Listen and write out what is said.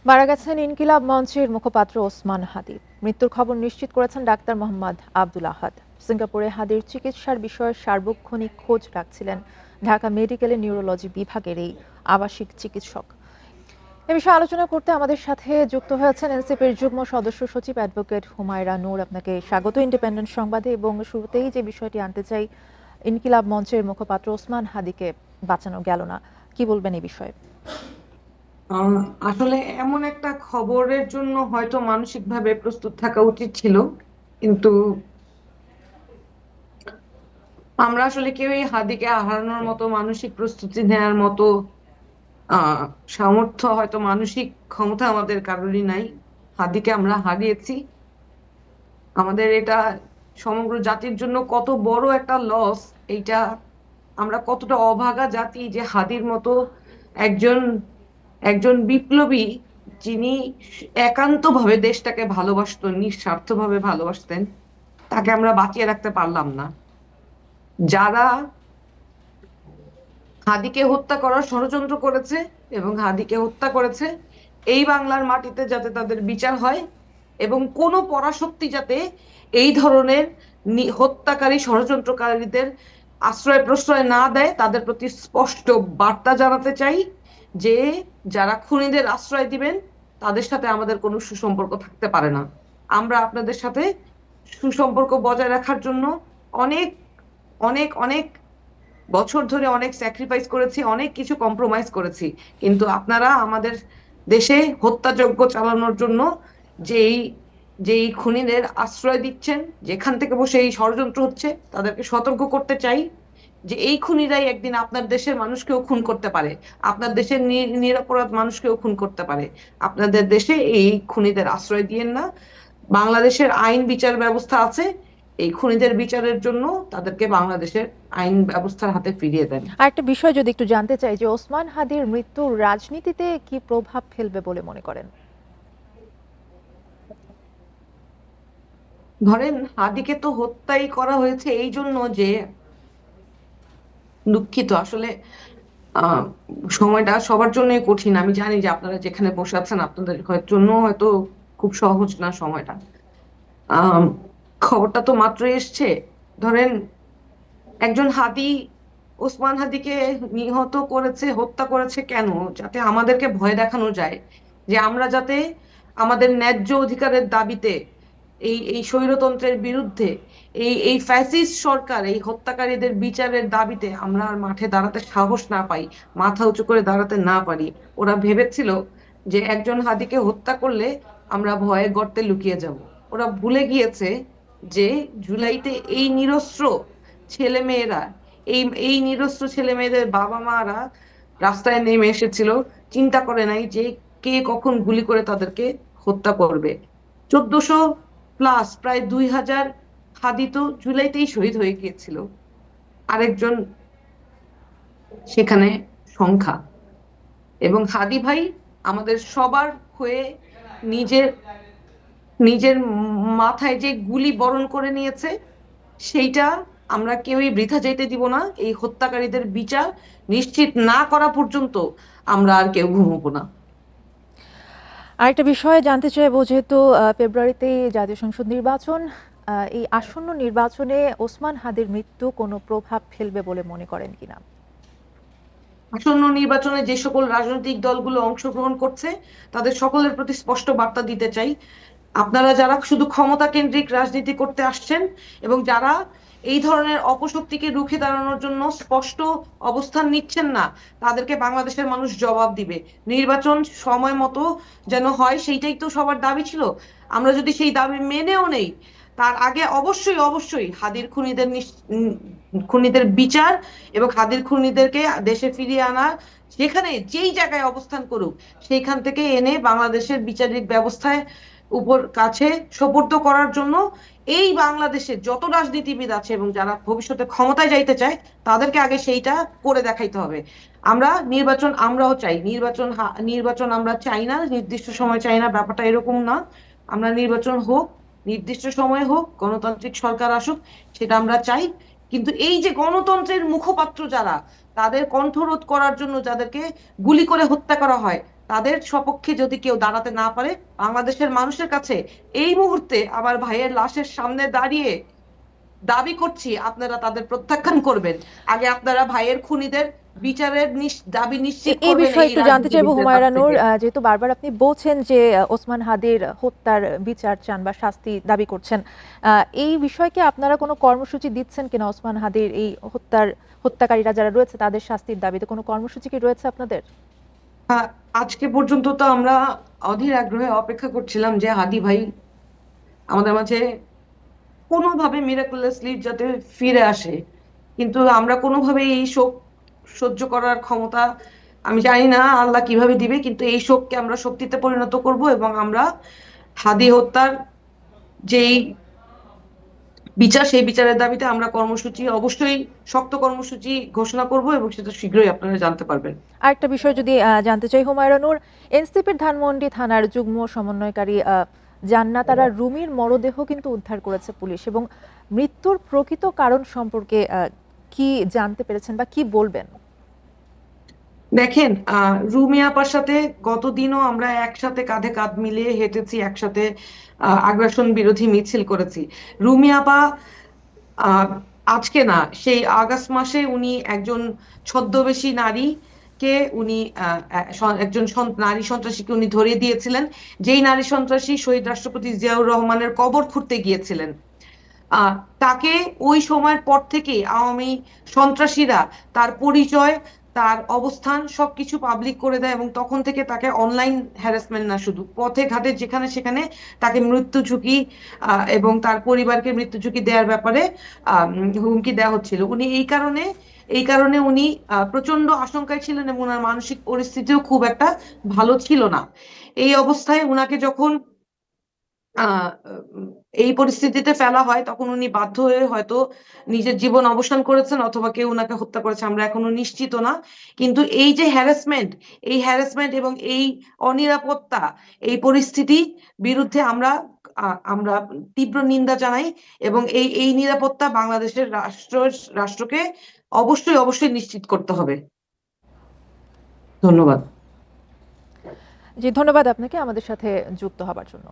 মারা গেছেন ইনকিলাব মঞ্চের মুখপাত্র ওসমান হাদি। মৃত্যুর খবর নিশ্চিত করেছেন ডাক্তার মোহাম্মদ আব্দুল আহাদ। সিঙ্গাপুরে হাদির চিকিৎসার বিষয়ে সার্বক্ষণিক খোঁজ রাখছিলেন ঢাকা মেডিকেলের নিউরোলজি বিভাগের এই আবাসিক চিকিৎসক। এ বিষয়ে আলোচনা করতে আমাদের সাথে যুক্ত হয়েছেন এনসিপির যুগ্ম সদস্য সচিব অ্যাডভোকেট হুমায়রা নূর। আপনাকে স্বাগত ইন্ডিপেন্ডেন্ট সংবাদে। এবং শুরুতেই যে বিষয়টি আনতে চাই, ইনকিলাব মঞ্চের মুখপাত্র ওসমান হাদিকে বাঁচানো গেল না, কি বলবেন এই বিষয়ে? আসলে এমন একটা খবরের জন্য হয়তো মানসিকভাবে প্রস্তুত থাকা উচিত ছিল, কিন্তু আমরা আসলে কেউই হাদিকে হারানোর মতো মানসিক প্রস্তুতি নেওয়ার মতো আহ সামর্থ্য, হয়তো মানসিক ক্ষমতা আমাদের কারোরই নাই। হাদিকে আমরা হারিয়েছি। আমাদের এটা সমগ্র জাতির জন্য কত বড় একটা লস, এইটা আমরা কতটা অভাগা জাতি যে হাদির মতো একজন একজন বিপ্লবী, যিনি একান্তভাবে দেশটাকে ভালোবাসতেন, নিঃস্বার্থভাবে ভালোবাসতেন, তাকে আমরা বাঁচিয়ে রাখতে পারলাম না। যারা হাদিকে হত্যা করার ষড়যন্ত্র করেছে এবং হাদিকে হত্যা করেছে, এই বাংলার মাটিতে যাতে তাদের বিচার হয় এবং কোনো পরাশক্তি যাতে এই ধরনের হত্যাকারী ষড়যন্ত্রকারীদের আশ্রয় প্রশ্রয় না দেয়, তাদের প্রতি স্পষ্ট বার্তা জানাতে চাই যে যারা খুনিদের আশ্রয় দিবেন তাদের সাথে আমাদের কোনো সুসম্পর্ক থাকতে পারে না। আমরা আপনাদের সাথে সুসম্পর্ক বজায় রাখার জন্য অনেক অনেক অনেক বছর ধরে অনেক স্যাক্রিফাইস করেছি, অনেক কিছু কম্প্রোমাইজ করেছি, কিন্তু আপনারা আমাদের দেশে হত্যাযজ্ঞ চালানোর জন্য যেই যেই খুনিদের আশ্রয় দিচ্ছেন, যেখান থেকে বসে এই ষড়যন্ত্র হচ্ছে, তাদেরকে সতর্ক করতে চাই যে এই খুনিরাই একদিন আপনার দেশের মানুষকেও খুন করতে পারে, আপনার দেশের নিরপরাধ মানুষকেও খুন করতে পারে। আপনাদের দেশে এই খুনিদের আশ্রয় দিয়েন না। বাংলাদেশের আইন বিচার ব্যবস্থা আছে, এই খুনিদের বিচারের জন্য তাদেরকে বাংলাদেশের আইন ব্যবস্থার হাতে ফিরিয়ে দেন। আর একটা বিষয় যদি একটু জানতে চাই, যে ওসমান হাদির মৃত্যু রাজনীতিতে কি প্রভাব ফেলবে বলে মনে করেন? ধরেন হাদিকে তো হত্যাই করা হয়েছে এই জন্য যে, দুঃখিত আসলে আহ সময়টা সবার জন্যই কঠিন। আমি জানি যে আপনারা যেখানে বসে আছেন আপনাদের জন্য হয়তো খুব সহজ না সময়টা। আহ খবরটা তো মাত্রই এসছে। ধরেন একজন হাদি ওসমান হাদিকে নিহত করেছে, হত্যা করেছে কেন? যাতে আমাদেরকে ভয় দেখানো যায় যে আমরা যাতে আমাদের ন্যায্য অধিকারের দাবিতে, এই এই স্বৈরতন্ত্রের বিরুদ্ধে, এই ফ্যাসিস্ট সরকার, এই হত্যাকারীদের বিচারের দাবিতে আমরা আর মাঠে দাঁড়াতে সাহস না পাই, মাথা উঁচু করে দাঁড়াতে না পারি। ওরা ভেবেছিল যে একজন হাদিকে হত্যা করলে আমরা ভয়ে গর্তে লুকিয়ে যাব। ওরা ভুলে গিয়েছে যে জুলাইতে এই নিরস্ত্র ছেলে মেয়েরা, এই এই নিরস্ত্র ছেলে মেয়েদের বাবা মারা রাস্তায় নেমে এসেছিল, চিন্তা করে নাই যে কে কখন গুলি করে তাদেরকে হত্যা করবে। 1400 প্লাস, প্রায় 2000 হাদি তো জুলাইতেই শহীদ হয়ে গিয়েছিল। আরেকজন সেখানে সংখ্যা। এবং হাদি ভাই আমাদের সবার হয়ে নিজের নিজের মাথায় যে গুলি বরণ করে নিয়েছে, সেইটা আমরা কেউই বৃথা যেতে দিব না। এই হত্যাকারীদের বিচার নিশ্চিত না করা পর্যন্ত আমরা আর কেউ ঘুমবো না। আরেকটা বিষয় জানতে চাইবো, যেহেতু ফেব্রুয়ারিতেই জাতীয় সংসদ নির্বাচন, এই আসন্ন নির্বাচনে ওসমান হাদির মৃত্যু কোনো প্রভাব ফেলবে বলে মনে করেন কিনা? আসন্ন নির্বাচনে যে সকল রাজনৈতিক দলগুলো অংশগ্রহণ করছে তাদের সকলের প্রতি স্পষ্ট বার্তা দিতে চাই, আপনারা যারা শুধু ক্ষমতা কেন্দ্রিক রাজনীতি করতে আসছেন এবং যারা এই ধরনের অপশক্তিকে রুখে দাঁড়ানোর জন্য স্পষ্ট অবস্থান নিচ্ছেন না, তাদেরকে বাংলাদেশের মানুষ জবাব দিবে। নির্বাচন সময় মতো যেন হয়, সেইটাই তো সবার দাবি ছিল। আমরা যদি সেই দাবি মেনেও নেই, তার আগে অবশ্যই অবশ্যই হাদির খুনিদের বিচার এবং হাদির খুনিদেরকে দেশে ফিরিয়ে আনা, যেখানে যেই জায়গায় অবস্থান করুক সেইখান থেকে এনে বাংলাদেশের বিচারিক ব্যবস্থায় উপর কাছে সোপর্দ করার জন্য এই বাংলাদেশের যত রাজনীতিবিদ আছে এবং যারা ভবিষ্যতে ক্ষমতায় যাইতে চায় তাদেরকে আগে সেইটা করে দেখাইতে হবে। আমরা নির্বাচন আমরাও চাই, নির্বাচন আমরা চাই না, নির্দিষ্ট সময় চাই না, ব্যাপারটা এরকম না। আমরা নির্বাচন হোক, নির্দিষ্ট সময় হোক, গণতান্ত্রিক সরকার আসুক, সেটা আমরা চাই। কিন্তু এই যে গণতন্ত্রের মুখপাত্র যারা, তাদের কণ্ঠরোধ করার জন্য যাদেরকে গুলি করে হত্যা করা হয়, তাদের সপক্ষে যদি কেউ দাঁড়াতে না পারে, বাংলাদেশের মানুষের কাছে এই মুহূর্তে আমার ভাইয়ের লাশের সামনে দাঁড়িয়ে দাবি করছি আপনারা তাদের প্রত্যাখ্যান করবেন। আগে আপনারা ভাইয়ের খুনিদের বিচারের দাবি নিশ্চিত এই করবেন বিষয়ে এই একটু জানতে চাইবো রাজনীতিবিদদের কাছ হুমায়রা নূর, থেকে। যেহেতু বারবার আপনি বলছেন যে ওসমান হাদির হত্যার বিচার চান বা শাস্তি দাবি করছেন, এই বিষয়কে আপনারা কোনো কর্মসূচি দিচ্ছেন কিনা? ওসমান হাদির এই হত্যাকারীরা যারা রয়েছে তাদের শাস্তির দাবিতে কোনো কর্মসূচি কি রয়েছে আপনাদের? আজকে পর্যন্ত তো আমরা অধীর আগ্রহে অপেক্ষা করছিলাম যে হাদি ভাই আমাদের মাঝে কোনোভাবে মিরাকুলাসলি যাতে ফিরে আসে, কিন্তু আমরা কোনোভাবে এই শোক সহ্য করার ক্ষমতা, আমি জানি না আল্লাহ কিভাবে দিবে, কিন্তু এই শোককে আমরা শক্তিতে পরিণত করব এবং আমরা হাদি হত্যার যেই বিচার, সেই বিচারের দাবিতে আমরা কর্মসূচি, অবশ্যই শক্ত কর্মসূচি ঘোষণা করব এবং সেটা শীঘ্রই আপনারা জানতে পারবেন। আরেকটা বিষয় যদি জানতে চাই হুমায়রা নূর, এনসিপির ধানমন্ডি থানার যুগ্ম সমন্বয়কারী জান্নাত আরা রুমির মরদেহ কিন্তু উদ্ধার করেছে পুলিশ, এবং মৃত্যুর প্রকৃত কারণ সম্পর্কে কি জানতে পেরেছেন বা কি বলবেন? দেখেন, রুমি আপার সাথে গতদিনও আমরা একসাথে কাঁধে কাঁধ মিলিয়ে হেঁটেছি, একসাথে আগ্রাসন বিরোধী মিছিল করেছি। রুমি আপা আহ আজকে না, সেই আগস্ট মাসে উনি একজন ছদ্মবেশী নারীকে উনি একজন নারী সন্ত্রাসীকে উনি ধরিয়ে দিয়েছিলেন, যেই নারী সন্ত্রাসী শহীদ রাষ্ট্রপতি জিয়াউর রহমানের কবর খুঁড়তে গিয়েছিলেন। আহ তাকে ওই সময়ের পর থেকে আওয়ামী সন্ত্রাসীরা তার পরিচয়, তার অবস্থান সবকিছু পাবলিক করে দেয় এবং তখন থেকে তাকে অনলাইন হ্যারাসমেন্ট না, শুধু পথে ঘাটে যেখানে সেখানে তাকে মৃত্যু ঝুঁকি এবং তার পরিবারকে মৃত্যু ঝুঁকি দেওয়ার ব্যাপারে হুমকি দেওয়া হচ্ছিল। উনি এই কারণে উনি প্রচন্ড আশঙ্কায় ছিলেন এবং ওনার মানসিক পরিস্থিতিও খুব একটা ভালো ছিল না। এই অবস্থায় উনাকে যখন আহ উম, এই পরিস্থিতিতে ফেলা হয়, তখন উনি বাধ্য হয়ে হয়তো নিজের জীবন অবসান করেছেন অথবা কেউ উনাকে হত্যা করেছে, আমরা এখনো নিশ্চিত না। কিন্তু এই যে হ্যারাসমেন্ট এবং এই অনিরাপত্তা, এই পরিস্থিতি বিরুদ্ধে আমরা তীব্র নিন্দা জানাই এবং এই নিরাপত্তা বাংলাদেশের রাষ্ট্রকে অবশ্যই অবশ্যই নিশ্চিত করতে হবে। ধন্যবাদ। জি, ধন্যবাদ আপনাকে আমাদের সাথে যুক্ত হবার জন্য।